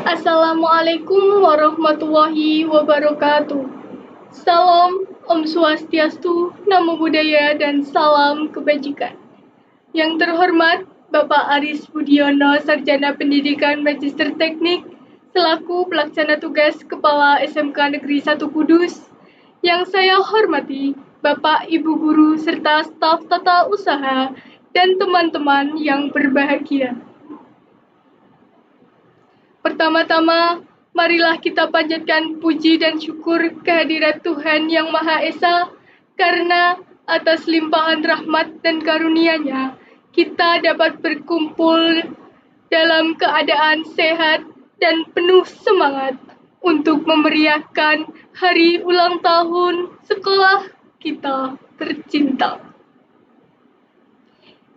Assalamualaikum warahmatullahi wabarakatuh. Salam, Om Swastiastu, Namo Buddhaya, dan salam kebajikan. Yang terhormat Bapak Aris Budiono, Sarjana Pendidikan Magister Teknik, selaku Pelaksana Tugas Kepala SMK Negeri 1 Kudus. Yang saya hormati Bapak, Ibu Guru, serta staf tata usaha, dan teman-teman yang berbahagia. Pertama-tama, marilah kita panjatkan puji dan syukur kehadirat Tuhan Yang Maha Esa, karena atas limpahan rahmat dan karunia-Nya, kita dapat berkumpul dalam keadaan sehat dan penuh semangat untuk memeriahkan hari ulang tahun sekolah kita tercinta.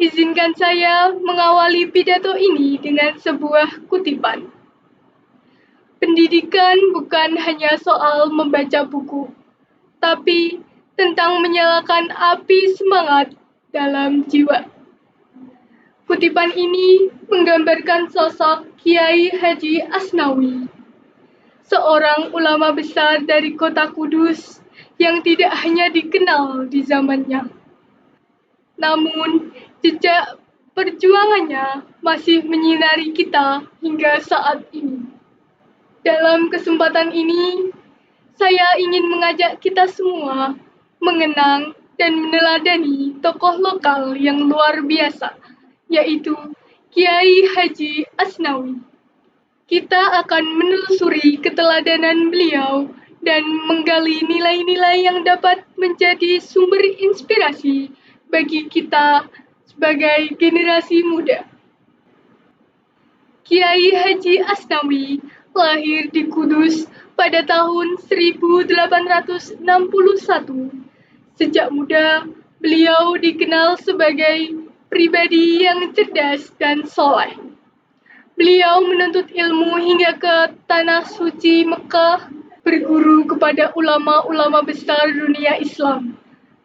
Izinkan saya mengawali pidato ini dengan sebuah kutipan. Pendidikan bukan hanya soal membaca buku, tapi tentang menyalakan api semangat dalam jiwa. Kutipan ini menggambarkan sosok Kiai Haji Asnawi, seorang ulama besar dari kota Kudus yang tidak hanya dikenal di zamannya, namun jejak perjuangannya masih menyinari kita hingga saat ini. Dalam kesempatan ini, saya ingin mengajak kita semua mengenang dan meneladani tokoh lokal yang luar biasa, yaitu Kiai Haji Asnawi. Kita akan menelusuri keteladanan beliau dan menggali nilai-nilai yang dapat menjadi sumber inspirasi bagi kita sebagai generasi muda. Kiai Haji Asnawi lahir di Kudus pada tahun 1861. Sejak muda, beliau dikenal sebagai pribadi yang cerdas dan soleh. Beliau menuntut ilmu hingga ke Tanah Suci Mekah, berguru kepada ulama-ulama besar dunia Islam.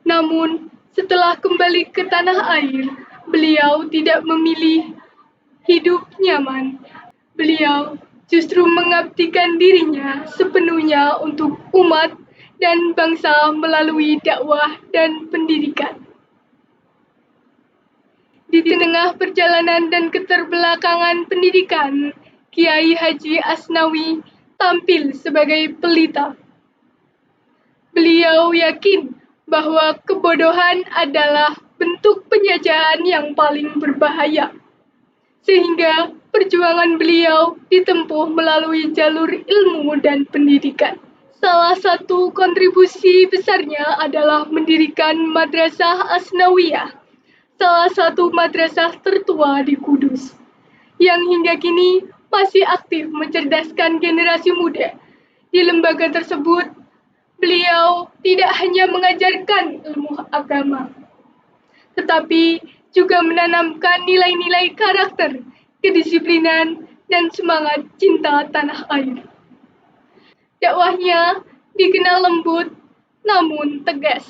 Namun, setelah kembali ke tanah air, beliau tidak memilih hidup nyaman. Beliau justru mengabdikan dirinya sepenuhnya untuk umat dan bangsa melalui dakwah dan pendidikan. Di tengah perjalanan dan keterbelakangan pendidikan, Kiai Haji Asnawi tampil sebagai pelita. Beliau yakin bahwa kebodohan adalah bentuk penjajahan yang paling berbahaya, sehingga perjuangan beliau ditempuh melalui jalur ilmu dan pendidikan. Salah satu kontribusi besarnya adalah mendirikan Madrasah Asnawiyah, salah satu madrasah tertua di Kudus, yang hingga kini masih aktif mencerdaskan generasi muda. Di lembaga tersebut, beliau tidak hanya mengajarkan ilmu agama, tetapi juga menanamkan nilai-nilai karakter, kedisiplinan, dan semangat cinta tanah air. Dakwahnya dikenal lembut namun tegas.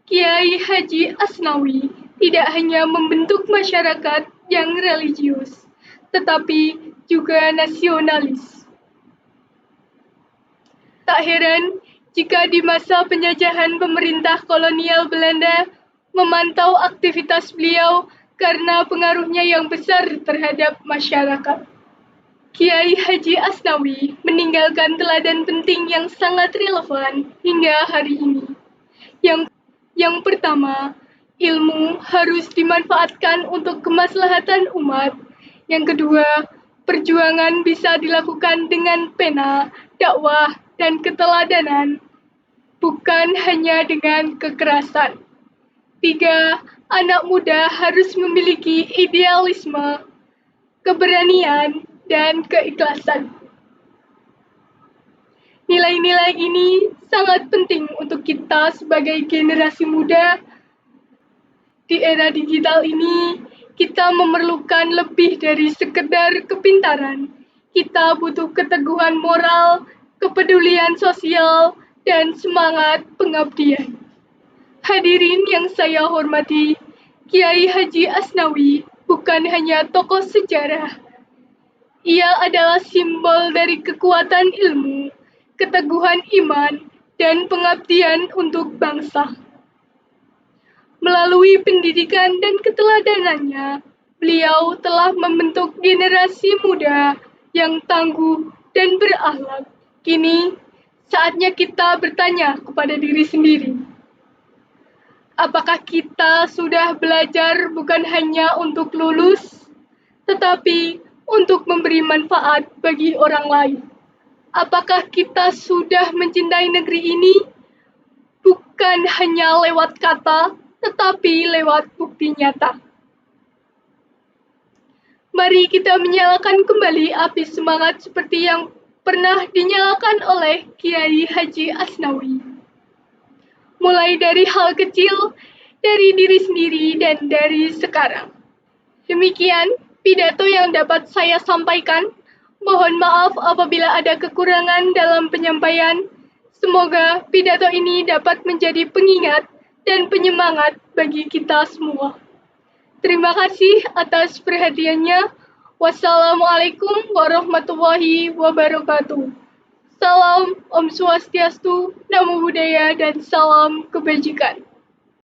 Kiai Haji Asnawi tidak hanya membentuk masyarakat yang religius, tetapi juga nasionalis. Tak heran jika di masa penjajahan pemerintah kolonial Belanda memantau aktivitas beliau karena pengaruhnya yang besar terhadap masyarakat. Kiai Haji Asnawi meninggalkan teladan penting yang sangat relevan hingga hari ini. Yang pertama, ilmu harus dimanfaatkan untuk kemaslahatan umat. Yang kedua, perjuangan bisa dilakukan dengan pena, dakwah, dan keteladanan, bukan hanya dengan kekerasan. 3. Anak muda harus memiliki idealisme, keberanian, dan keikhlasan. Nilai-nilai ini sangat penting untuk kita sebagai generasi muda. Di era digital ini, kita memerlukan lebih dari sekedar kepintaran. Kita butuh keteguhan moral, kepedulian sosial, dan semangat pengabdian. Hadirin yang saya hormati, Kiai Haji Asnawi bukan hanya tokoh sejarah. Ia adalah simbol dari kekuatan ilmu, keteguhan iman, dan pengabdian untuk bangsa. Melalui pendidikan dan keteladanannya, beliau telah membentuk generasi muda yang tangguh dan berakhlak. Kini, saatnya kita bertanya kepada diri sendiri, apakah kita sudah belajar bukan hanya untuk lulus, tetapi untuk memberi manfaat bagi orang lain? Apakah kita sudah mencintai negeri ini bukan hanya lewat kata, tetapi lewat bukti nyata? Mari kita menyalakan kembali api semangat seperti yang pernah dinyalakan oleh Kiai Haji Asnawi. Mulai dari hal kecil, dari diri sendiri, dan dari sekarang. Demikian pidato yang dapat saya sampaikan. Mohon maaf apabila ada kekurangan dalam penyampaian. Semoga pidato ini dapat menjadi pengingat dan penyemangat bagi kita semua. Terima kasih atas perhatiannya. Wassalamualaikum warahmatullahi wabarakatuh. Salam Om Swastiastu, Namo Buddhaya, dan salam kebajikan.